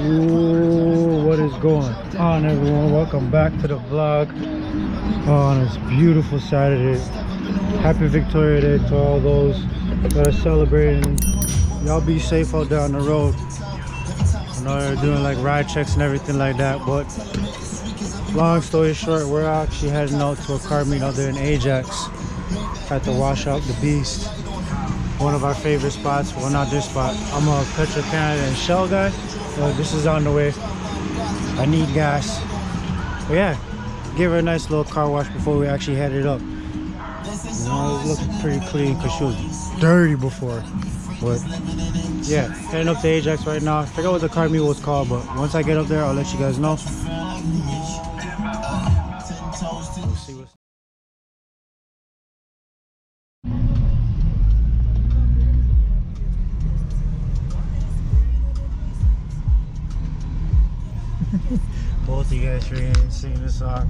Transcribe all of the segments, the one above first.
Ooh, what is going on, everyone? Welcome back to the vlog on this beautiful Saturday. Happy Victoria Day to all those that are celebrating. Y'all be safe out there on the road. I know they're doing like ride checks and everything like that, but long story short, we're actually heading out to a car meet out there in Ajax. Had to wash out the beast. One of our favorite spots. Well, not this spot. I'm a Petro Canada and Shell guy, so this is on the way. I need gas. But yeah, give her a nice little car wash before we actually head it up. You know, it was looking pretty clean because she was dirty before. But yeah, heading up to Ajax right now. I forgot what the car meet was called, but once I get up there, I'll let you guys know. We'll see what's both of you guys singing this song.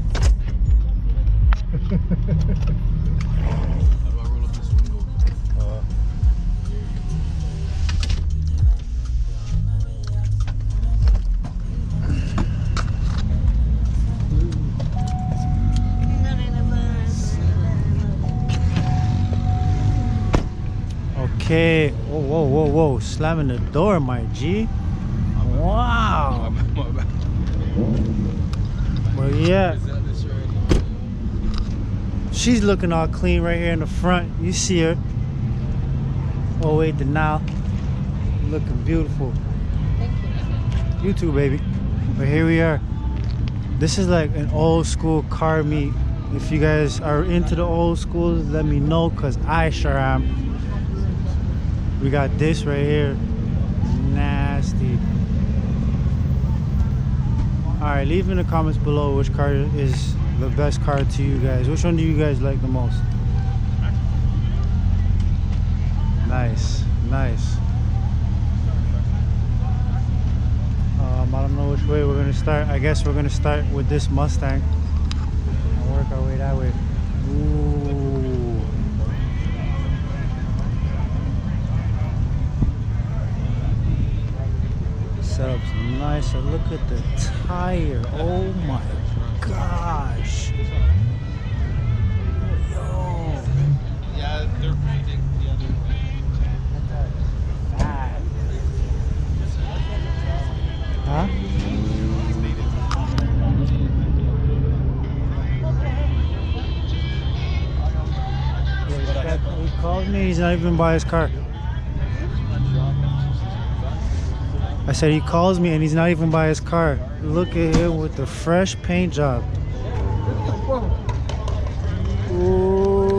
Okay. Whoa, whoa, whoa, whoa. Slamming the door, my G. Wow. But yeah, she's looking all clean right here in the front. You see her. Oh wait, the now looking beautiful. Thank you. You too, baby. But here we are. This is like an old school car meet. If you guys are into the old school, let me know, because I sure am. We got this right here. Nasty. Alright, leave in the comments below which car is the best car to you guys. Which one do you guys like the most? Nice, nice. I don't know which way we're gonna start. I guess we're gonna start with this Mustang and work our way that way. Ooh. Setup's nice. Look at the tire. Oh my gosh. Yo. Yeah, they're painting. Yeah, they're Bad. Huh? He called me. He's not even by his car. I said he calls me and he's not even by his car. Look at him with the fresh paint job. Ooh.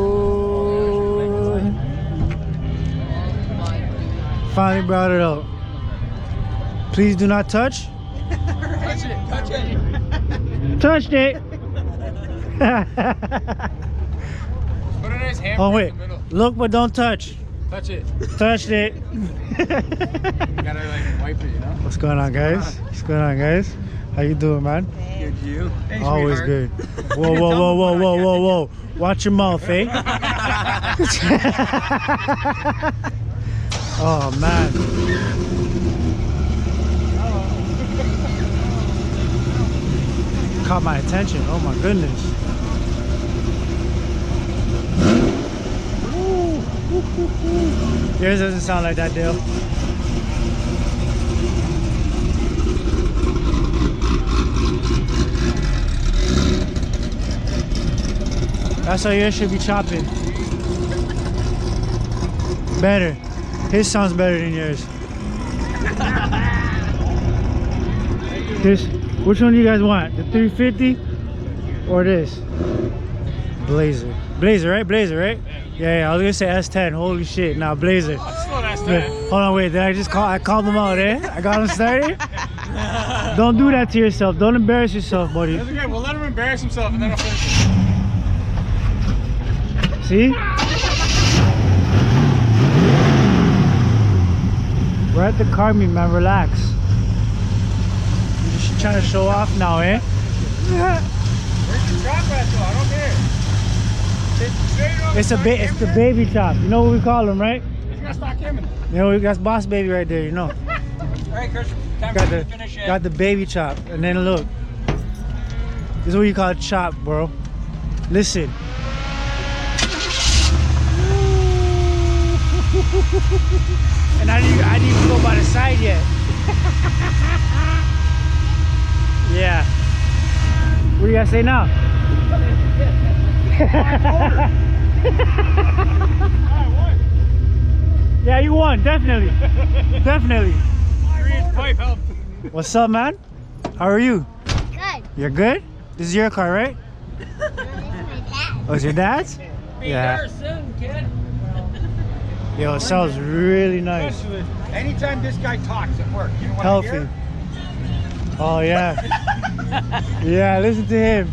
Finally brought it out. Please do not touch. touch it, touch it. Touched it. Put a nice hammer Oh wait, in the middle. look but don't touch. Touch it. Touched it. You gotta like wipe it, you know? What's going on, guys? What's going on, guys? How you doing, man? Good, you. Hey, Always sweetheart. good. Whoa, whoa, whoa, whoa, whoa, whoa, whoa. Watch your mouth, eh? Oh, man. Caught my attention. Oh, my goodness. Yours doesn't sound like that, Dale. That's how yours should be chopping. Better. His sounds better than yours. This, which one do you guys want? The 350 or this? Blazer. Blazer, right? Blazer, right? Yeah, I was gonna say S10. Holy shit. Now Blazer. Hold on, wait. Did I just call? I called them out, eh? I got them started. Don't do that to yourself. Don't embarrass yourself, buddy. That's okay. We'll let him embarrass himself and then I'll finish it. See? We're at the car meet, man. Relax. You're just trying to show off now, eh? Where's your chop at though? I don't care. It's the baby chop. You know what we call them, right? He's gonna start coming. You know, that's Boss Baby right there, you know. All right, Chris, time Got for you the to finish it. got the baby chop, and then look. This is what you call chop, bro. Listen. And I didn't even go by the side yet. Yeah. What do you gotta say now? Yeah, you won, definitely. Definitely. Pipe help. What's up, man? How are you? Good. You're good? This is your car, right? Oh, it's your dad's? Be Yeah. there soon, kid. Yo, it sounds really nice. Anytime this guy talks at work, you know what Healthy. I hear? Oh, yeah. Yeah, listen to him.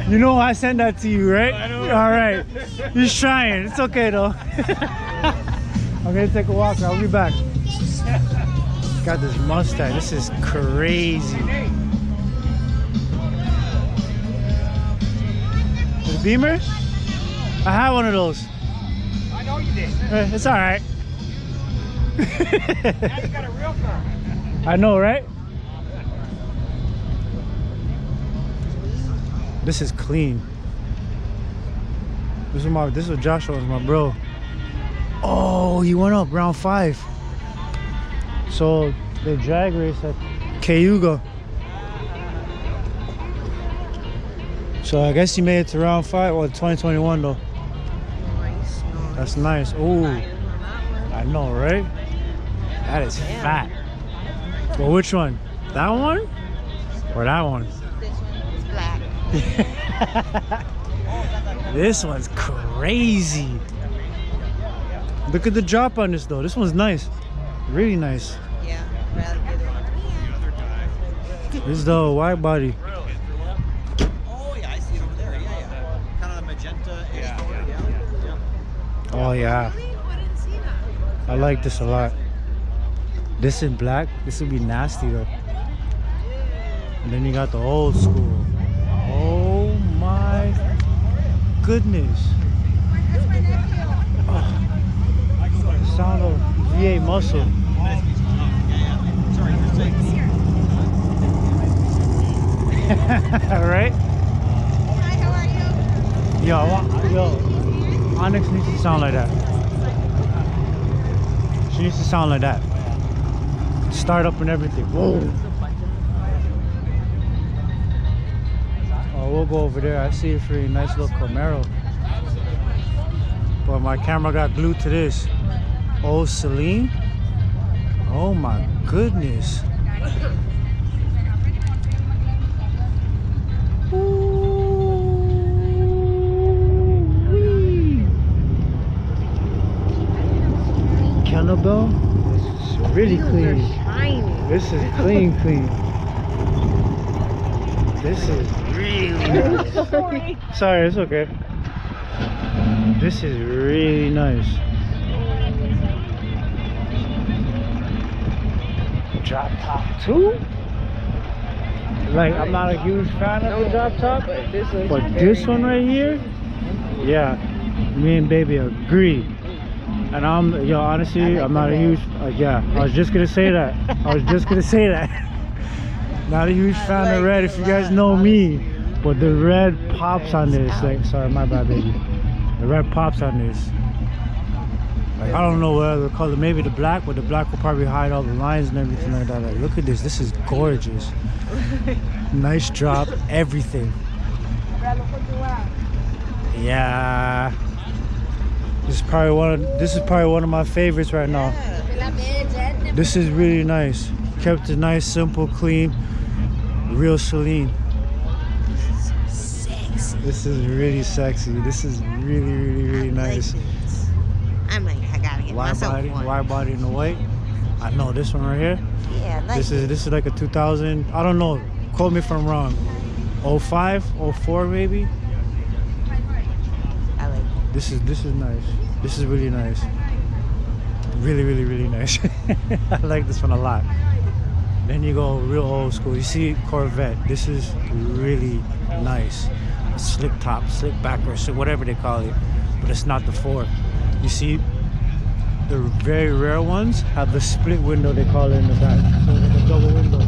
You know I sent that to you, right? I know. All right. He's trying. It's okay, though. I'm going to take a walk. I'll be back. Got this Mustang. This is crazy. The Beamer? I had one of those. I know you did. It's all right. Now you got a real car. I know, right? This is clean. This is what Joshua was, my bro. Oh, he went up round 5. So the drag race at Cayuga. So I guess he made it to round 5. Well, 2021 though. Nice. That's nice. Ooh, I know, right? That is fat. Well, which one? That one or that one? This one is black. This one's crazy. Look at the drop on this though. This one's nice. Really nice. Yeah, rather get it. This is the wide body. Oh yeah, I see it over there. Yeah. Kind of the magenta. Yeah. Oh yeah. I like this a lot. This in black, this would be nasty though. And then you got the old school. Oh my goodness. Oh, the sound of V8 muscle. Right? Hi, how are you? Yo, Onyx needs to sound like that. She needs to sound like that. Start up and everything. Whoa. Oh, we'll go over there. I see a pretty nice little Camaro. But my camera got glued to this. Oh, Celine. Oh my goodness. Kettlebell. This is really clean. This is clean. This is really nice. Sorry, it's okay. This is really nice. Drop top too? Like, I'm not a huge fan of the drop top, but this one right here, yeah, me and baby agree. And honestly, I'm not a huge, yeah, I was just gonna say that. Not a huge fan of red, if you guys know me, but the red pops on this. Like, sorry, my bad, baby. The red pops on this. Like, I don't know what other color, maybe the black, but the black will probably hide all the lines and everything like that. Like, look at this, this is gorgeous. Nice drop, everything. Yeah. This is probably one of my favorites right now. This is really nice. Kept it nice, simple, clean, real Celine. This is really sexy. This is really nice. I'm like, I gotta get myself one. Wide body in the white. I know this one right here. Yeah, nice. This is like a 2000. I don't know. Quote me if I'm wrong. 05, 04 maybe. I like it. This is nice. This is really nice. Really nice. I like this one a lot. Then you go real old school. You see Corvette. This is really nice. A slick top, slick backwards, whatever they call it. But it's not the 4. You see The very rare ones have the split window, they call it, in the back. So it's like a double window.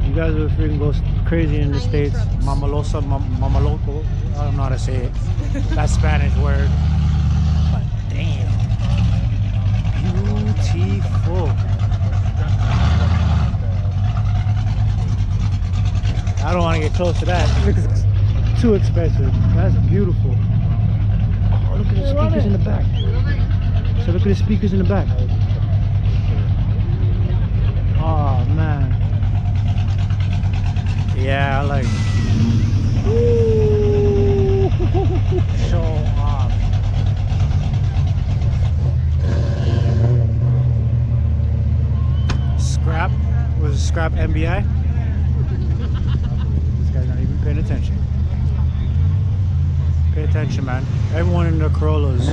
You guys will freaking go crazy in the States. Mamalosa, mamaloko. I don't know how to say it. That's Spanish word. But damn. Beautiful. I don't want to get close to that. It's too expensive. That's beautiful. Oh, look at the speakers in the back. So look at the speakers in the back. Oh man. Yeah, I like it. Ooh. Show off. Scrap. Was it Scrap MBI? This guy's not even paying attention. Pay attention, man. Everyone in their Corollas.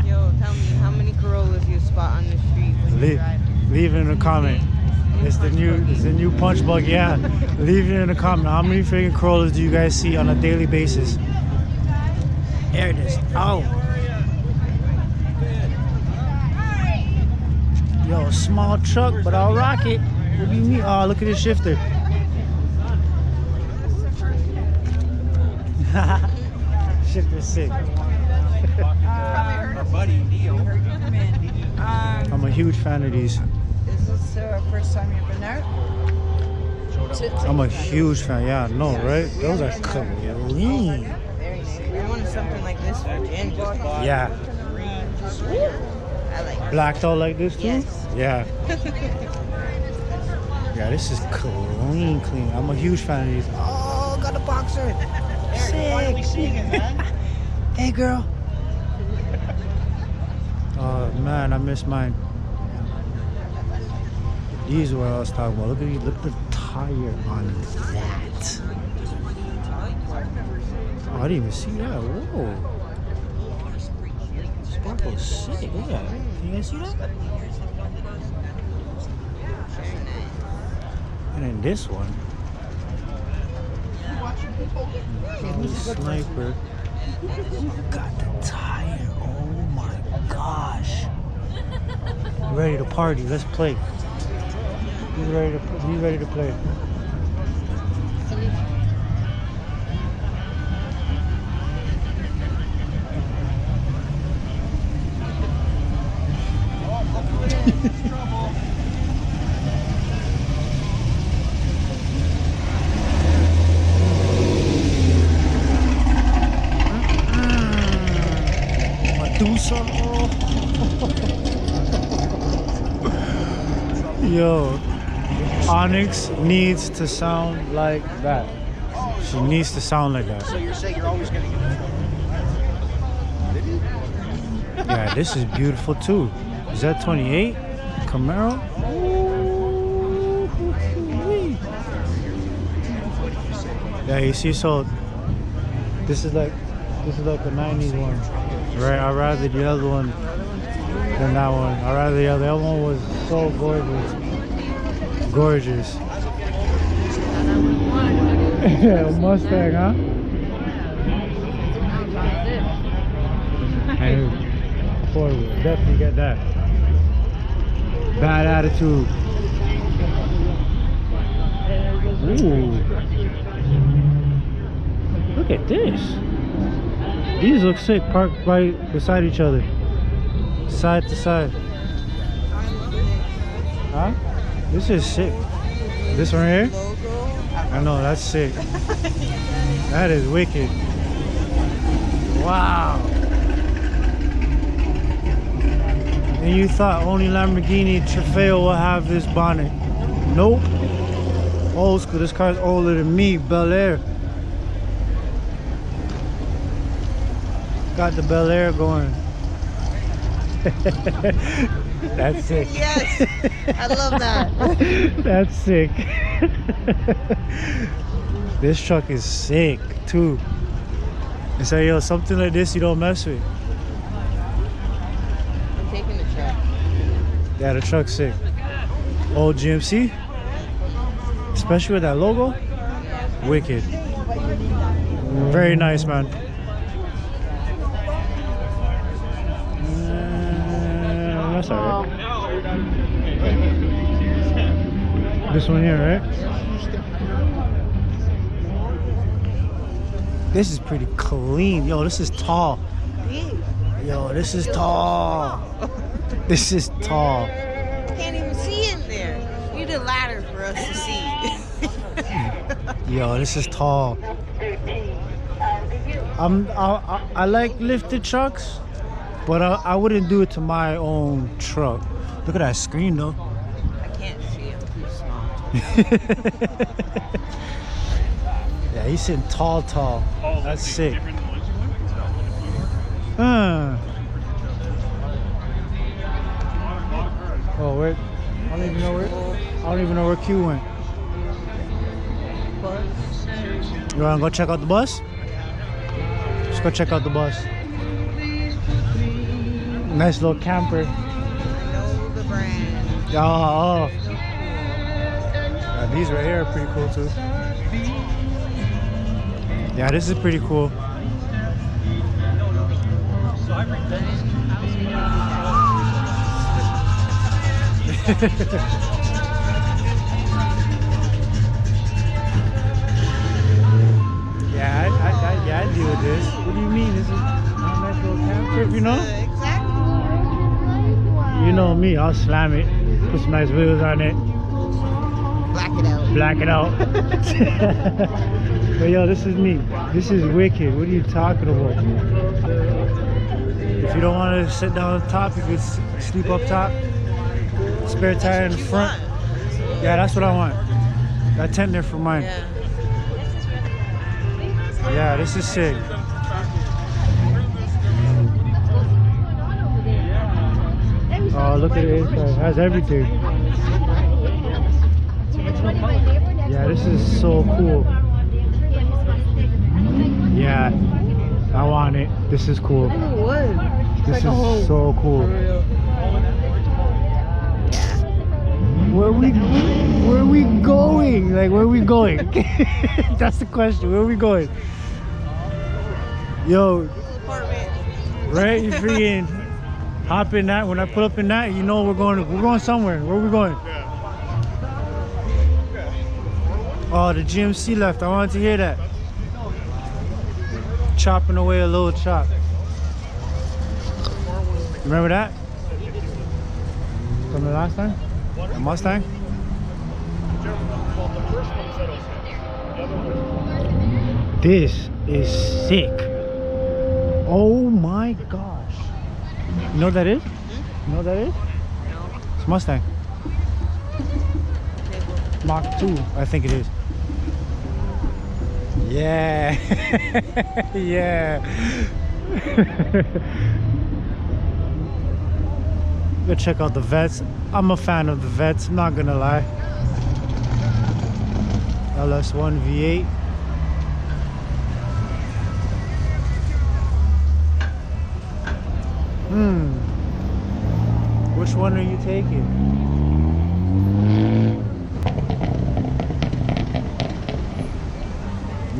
Yo, tell me how many Corollas you spot on the street when you drive. Leave it in a comment. It's the new punch bug, yeah. Leave it in a comment. How many freaking Corollas do you guys see on a daily basis? There it is. Oh. Yo, small truck, but I'll rock it. What do you mean? Oh, look at this shifter. Shifter's sick. Our buddy Neo. I'm a huge fan of these. Is this the first time you've been there? I'm a huge fan. Yeah, no, right? Those are clean. Very nice. I wanted something like this for Ginger. Yeah. I like it. Blacked out like this too? Yes. Yeah. Yeah, this is clean. I'm a huge fan of these. Oh, got a boxer. Sick. Hey, girl. Oh man, I miss mine. These are what I was talking about. Look at these. Look at the tire on that. Oh, I didn't even see that. Whoa. Sparkle's sick. Look at that. Can you guys see that? And then this one. Sniper. Got the tire. Oh my gosh. Ready to party. Let's play. He's ready to play. Yo, Onyx needs to sound like that. She needs to sound like that. So you're saying you're always going to get Yeah, this is beautiful too. Is that 28 Camaro? Ooh-wee. Yeah, you see, so this is like a 90s one, right? I'd rather the other one than that one. I'd rather the other one was so gorgeous. Gorgeous. Yeah, Mustang, huh? And four-wheel, definitely get that. Bad attitude. Ooh. Look at this. These look sick, parked right beside each other. Side to side. Huh? This is sick. This one here? I know, that's sick. That is wicked. Wow. And you thought only Lamborghini Trofeo will have this bonnet. Nope. Old school. This car's older than me. Bel Air. Got the Bel Air going. That's sick. Yes, I love that. That's sick. This truck is sick too. And so, yo, something like this you don't mess with. I'm taking the truck. Yeah, the truck's sick. Old GMC, especially with that logo. Wicked. Very nice, man. That's alright. This one here, right? This is pretty clean. Yo, this is tall. Yo, this is tall. This is tall. Can't even see in there. You need a ladder for us to see. Yo, this is tall. I like lifted trucks, but I wouldn't do it to my own truck. Look at that screen though. I can't see. I'm too small. Yeah, he's sitting tall. That's sick. Oh, where? I don't even know where Q went. You wanna go check out the bus? Let's go check out the bus. Nice little camper. I know the brand. Oh. Yeah, these right here are pretty cool too. Yeah, this is pretty cool. Yeah, I deal with this. What do you mean? This is a nice little camp trip, you know? Exactly. You know me, I'll slam it. Put some nice wheels on it. Black it out. But yo, this is me. This is wicked. What are you talking about? If you don't want to sit down on top, you could sleep up top. Spare tire in the front. Yeah, that's what I want. That tent there for mine. Yeah. Yeah, this is sick. Oh, look at the inside. It has everything. Yeah, this is so cool. Yeah, I want it. This is cool. This is so cool. Where are we going? Like, where are we going? That's the question. Where are we going? Yo, right? You freaking hop in that. When I pull up in that, you know we're going somewhere. Where are we going? Oh, the GMC left. I wanted to hear that. Chopping away a little chop. Remember that? From the last time? The Mustang? This is sick. Oh my gosh. You know what that is? You know what that is? It's Mustang. Mach 2, I think it is. Yeah. Yeah. Go check out the Vets. I'm a fan of the Vets, I'm not gonna lie. LS1 V8. Which one are you taking?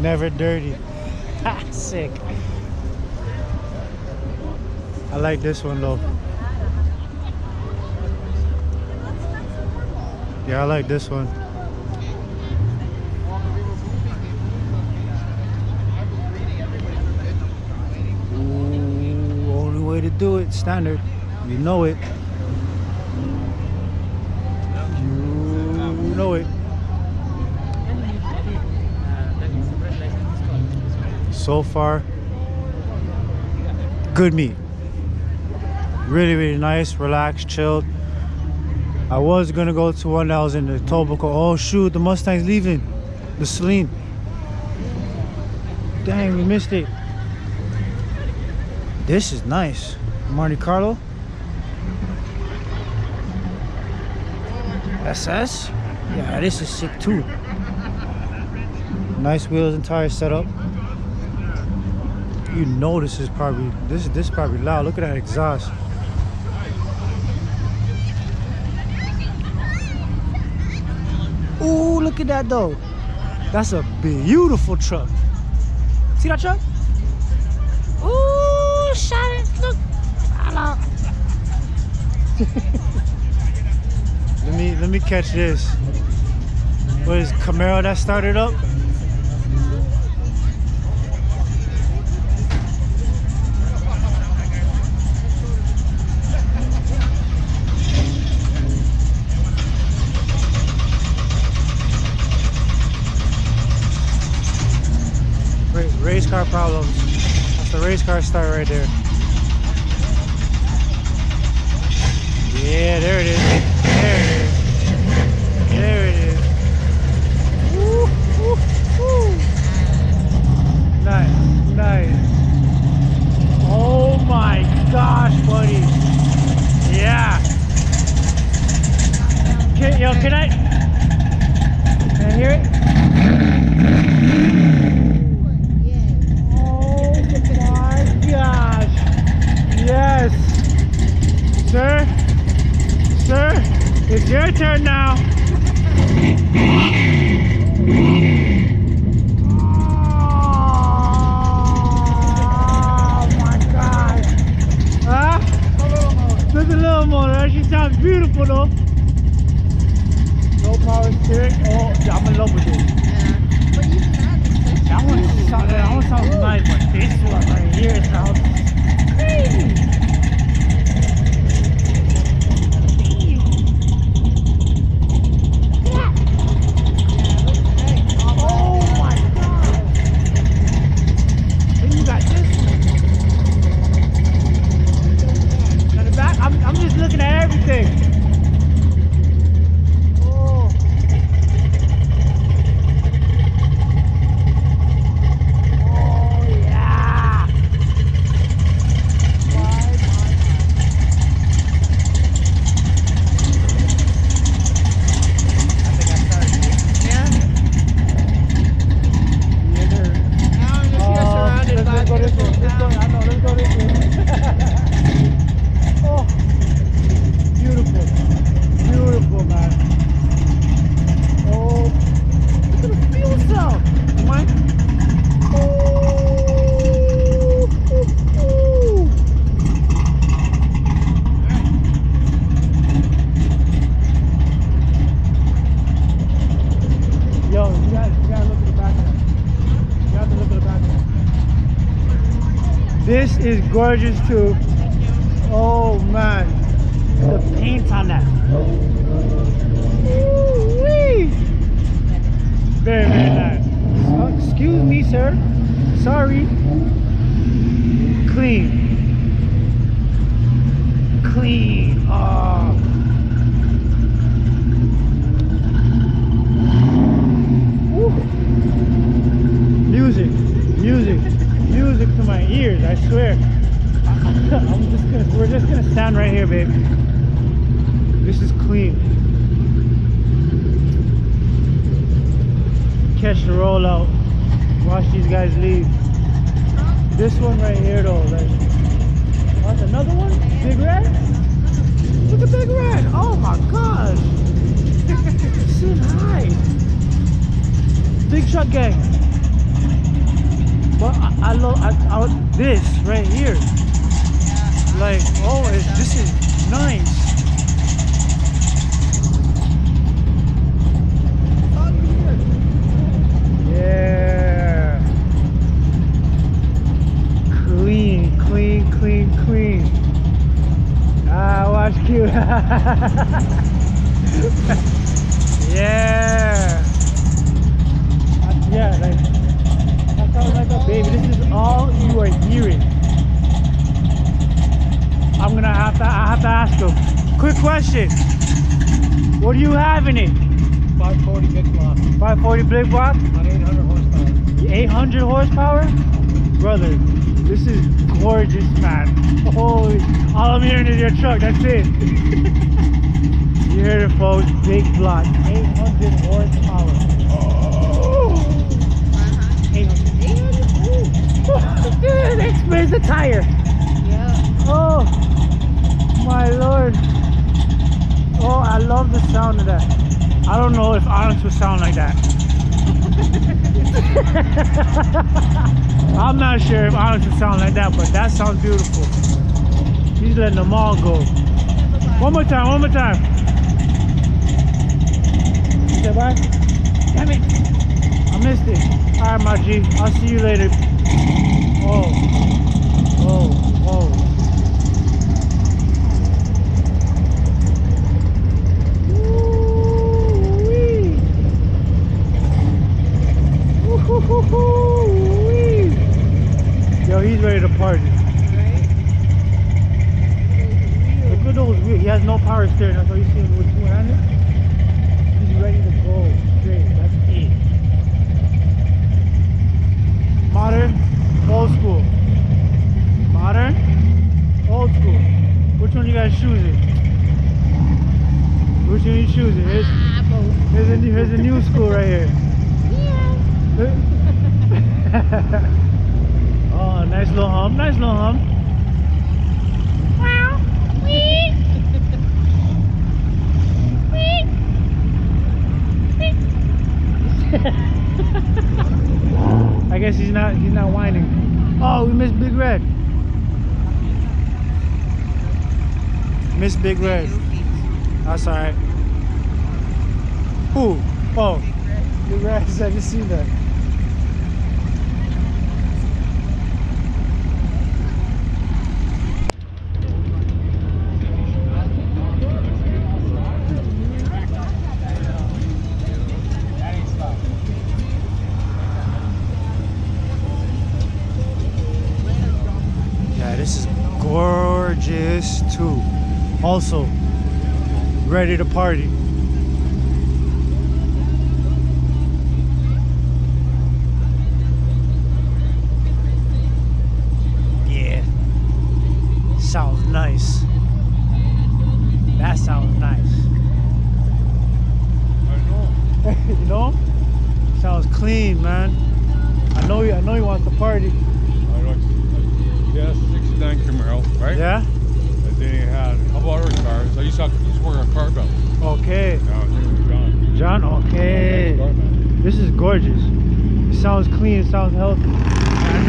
Never dirty. Ha, sick. I like this one though. Yeah, I like this one. Ooh, only way to do it, standard. You know it. You know it. So far, good meat. Really, really nice, relaxed, chilled. I was gonna go to one that was in the Etobicoke. Oh shoot, the Mustang's leaving. The Celine. Dang, we missed it. This is nice. Monte Carlo. SS? Yeah, this is sick too. Nice wheels and tires set up. You know this is probably this is probably loud. Look at that exhaust. Ooh, look at that though. That's a beautiful truck. See that truck? Ooh, shot it. Look. Hello. Let me catch this. What is Camaro that started up? Race car problems. That's the race car start right there. Yeah, there it is. There it is. There it is. Woo, woo, woo. Nice, nice. Oh my gosh, buddy. Yeah. Can I hear it? Gosh, yes, sir, it's your turn now. Oh my God, huh? Just a little motor. She sounds beautiful though. No power steering. Oh, I'm in love with it. But even that That one sounds nice, but this one right here sounds crazy. Oh my God! Then you got this one. Got it back. I'm just looking at everything. This is gorgeous too. Oh man, the paint on that. Ooh-wee. Very, very nice. Excuse me, sir. Sorry. Clean. Clean. Oh. Woo. Music. Music. Music to my ears, I swear. We're just gonna stand right here, babe. This is clean. Catch the rollout. Watch these guys leave. This one right here though, like, what's another one? Big Red? Look at Big Red. Oh my gosh. Sit high. Big Truck Gang. But I love this right here. Like, oh, this is nice. Yeah. Clean, clean, clean, clean. Ah, watch Q. Yeah. Yeah, like. Sounds like a baby. This is all you are hearing. I have to ask you. Quick question. What do you have in it? 540 big block 540 big block? on 800 horsepower. 800 horsepower? Brother, this is gorgeous, man. Holy, all I'm hearing is your truck. That's it. You heard it, folks. Big block, 800 horsepower. Oh. 800. Where's the tire? Yeah. Oh my lord. Oh, I love the sound of that. I don't know if Onyx would sound like that. I'm not sure if ours would sound like that, but that sounds beautiful. He's letting them all go. One more time, one more time. Say bye. Damn it. I missed it. Alright, my G. I'll see you later. Oh. Oh. Oh. Woo-wee. Yo, he's ready to party. Look at those wheels. He has no power steering. That's why you see him with two-handed. He's ready to go straight. That's it. Modern, old school. Modern, old school. Which one you guys choosing? Which one you choosing? Here's a new school right here. Oh, nice little hum. Nice little hum. Wow. Wee. Wee. I guess he's not whining. Oh, we missed Big Red. Missed Big Red. That's alright. Who? Oh, Big Red. I just seen that. This is gorgeous too. Also, ready to party. Yeah, sounds nice. That sounds nice. You know? Sounds clean, man. I know he wants to party. Yeah, 69 Camaro, right? Yeah? And then he had a couple other cars. I used to work on car belt. Okay. Now his name is John. John, okay. This is gorgeous. It sounds clean, it sounds healthy.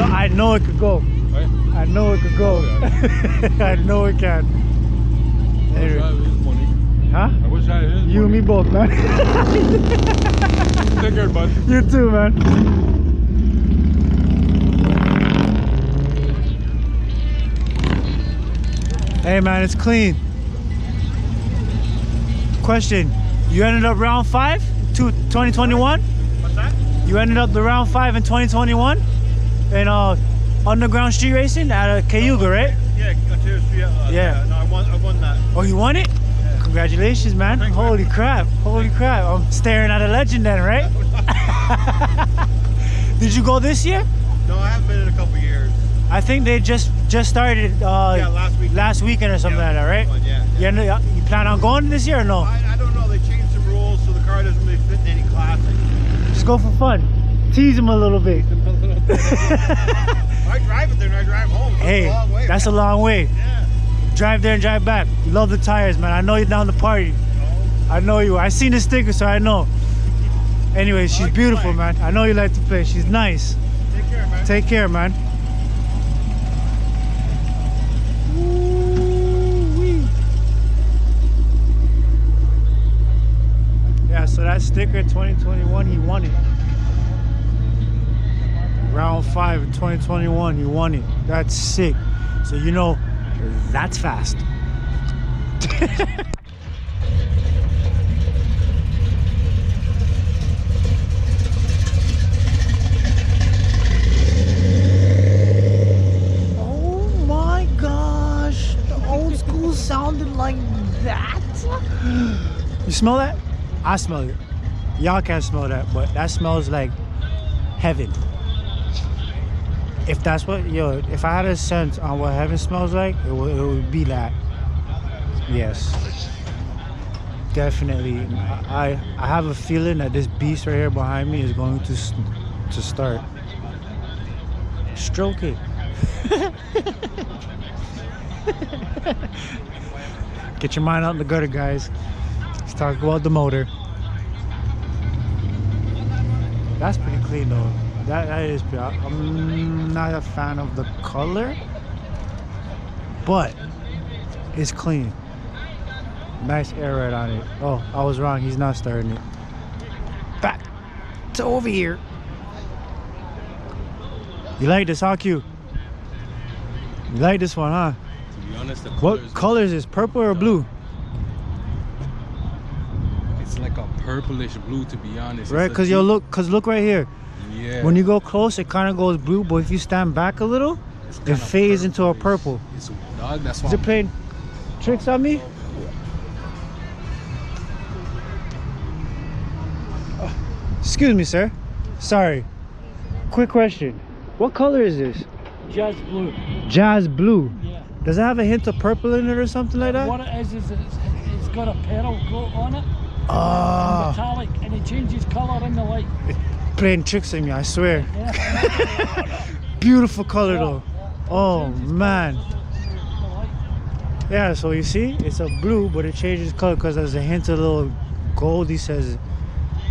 I know it could go. Right? I know it could go. Oh, yeah. I know it can. I wish I had his money. Huh? I wish I had his money. You and me both, man. Take care, bud. You too, man. Hey man, it's clean. Question, you ended up round 5 to 2021? What's that? You ended up the round 5 in 2021 in underground street racing at Cayuga, right? Yeah, Yeah. No, I won that. Oh, you won it? Yeah. Congratulations, man. Thank you. Holy crap. Holy crap. I'm staring at a legend then, right? Did you go this year? No, I haven't been in a couple years. I think they just started Yeah, last weekend or something like that, right? Yeah. You plan on going this year or no? I don't know. They changed some rules, so the car doesn't really fit in any classic. Just go for fun. Tease him a little bit. I drive it there and I drive home. So Hey, it's a long way. that's a long way. Yeah. Drive there and drive back. You love the tires, man. I know you're down to party. I know you. I seen the sticker, so I know. Anyway, she's like to beautiful, play. man. I know you like to play. She's nice. Take care, man. Take care, man. Woo-wee. Yeah, so that sticker 2021, he won it. Round 5 in 2021, he won it. That's sick. So you know, that's fast. Oh my gosh, the old school sounded like that. You smell that? I smell it. Y'all can't smell that, but that smells like heaven. If that's what, if I had a sense on what heaven smells like, it would be that. Yes. Definitely. I have a feeling that this beast right here behind me is going to start. Stroke it. Get your mind out in the gutter, guys. Let's talk about the motor. That's pretty clean though. That is pretty. I'm not a fan of the color, but it's clean. Nice air ride on it. Oh, I was wrong. He's not starting it. Back to over here. You like this, huh, Q? You like this one, huh? To be honest, the What color is this? Purple or blue? it's like a purplish blue, to be honest. Right, cause look right here. Yeah. When you go close, it kind of goes blue, but if you stand back a little, it fades into a purple. It's dog. That's why. Is it playing tricks on me? Excuse me, sir. Sorry. Quick question. What color is this? Jazz blue. Jazz blue. Yeah. Does it have a hint of purple in it or something like that? What it is it's got a pearl coat on it. Oh, Metallic, and it changes colour in the light. playing tricks on me, I swear. Yeah. Beautiful color though. Oh man. Yeah, so you see, it's a blue, but it changes color because there's a hint of a little gold. He says,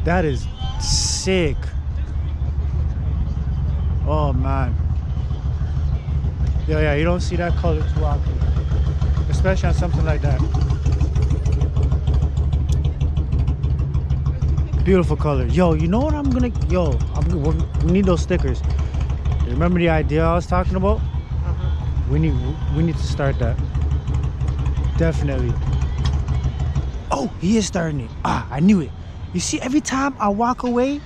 that is sick. Oh man. Yeah, you don't see that color too often, especially on something like that. Beautiful color. Yo, you know what I'm gonna? We need those stickers. You remember the idea I was talking about? We need to start that. Definitely. Oh, he is starting it. Ah, I knew it. You see, every time I walk away.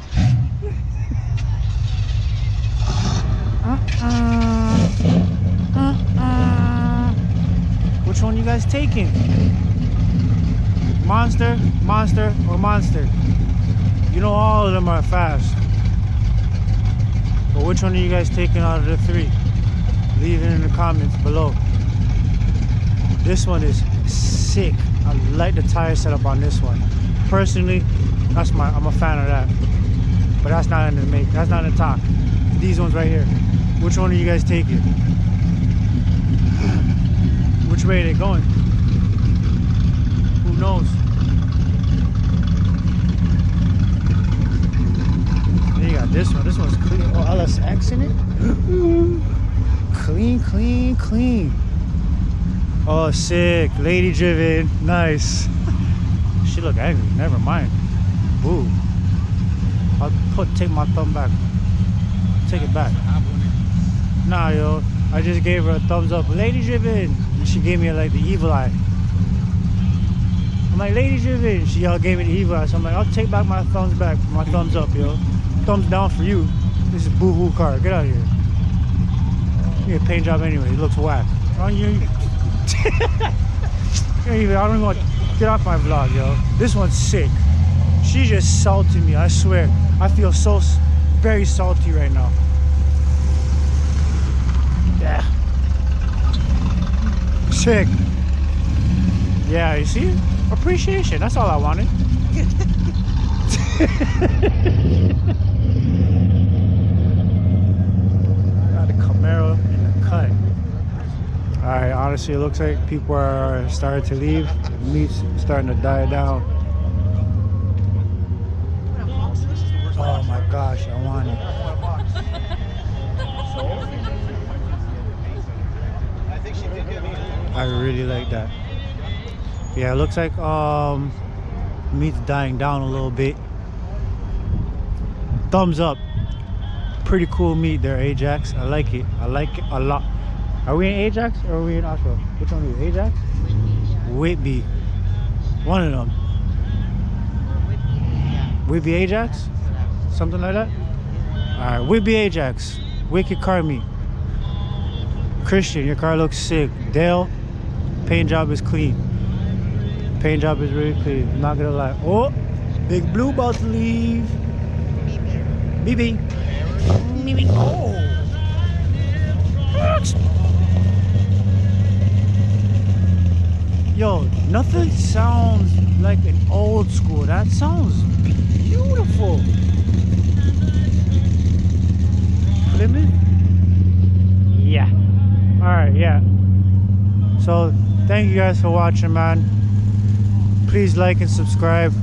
Which one you guys taking? Monster, monster, or monster? You know all of them are fast. But which one are you guys taking out of the three? Leave it in the comments below. This one is sick. I like the tire setup on this one. Personally, I'm a fan of that. But that's not in the make. That's not in the talk. These ones right here. Which one are you guys taking? Which way are they going? Who knows? Then you got this one. This one's clean. Oh, LSX in it? Clean, clean, clean. Oh, sick. Lady driven. Nice. She look angry. Never mind. Boo. I'll take my thumb back. Take it back. Nah, yo. I just gave her a thumbs up. Lady driven. And she gave me like the evil eye. I'm like, lady driven. She gave me the evil eye. So I'm like, I'll take back my thumbs back. My thumbs up, yo. Thumbs down for you. This is boo-hoo car. Get out of here. You get a paint job anyway. It looks whack. On you. I don't even want to get off my vlog, yo. This one's sick. She just salted me, I swear. I feel so very salty right now. Yeah. Sick. Yeah, you see? Appreciation. That's all I wanted. Got the Camaro in the cut. Alright, honestly, it looks like people are starting to leave. The meat's starting to die down. Oh my gosh, I want it. I really like that. Yeah, it looks like meat's dying down a little bit. Thumbs up. Pretty cool meat there, Ajax. I like it. I like it a lot. Are we in Ajax or are we in Oshawa? Which one are we? Ajax? Whitby. One of them. Whitby Ajax? Something like that? Alright, Whitby Ajax. Wicked car meet. Christian, your car looks sick. Dale, paint job is clean. Paint job is really clean. I'm not gonna lie. Oh, Big Blue about to leave. BB. BB. Oh. What? Yo, nothing sounds like an old school. That sounds beautiful. Plymouth? Yeah. Alright, yeah. So, thank you guys for watching, man. Please like and subscribe.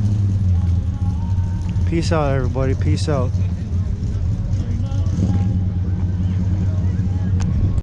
Peace out, everybody. Peace out.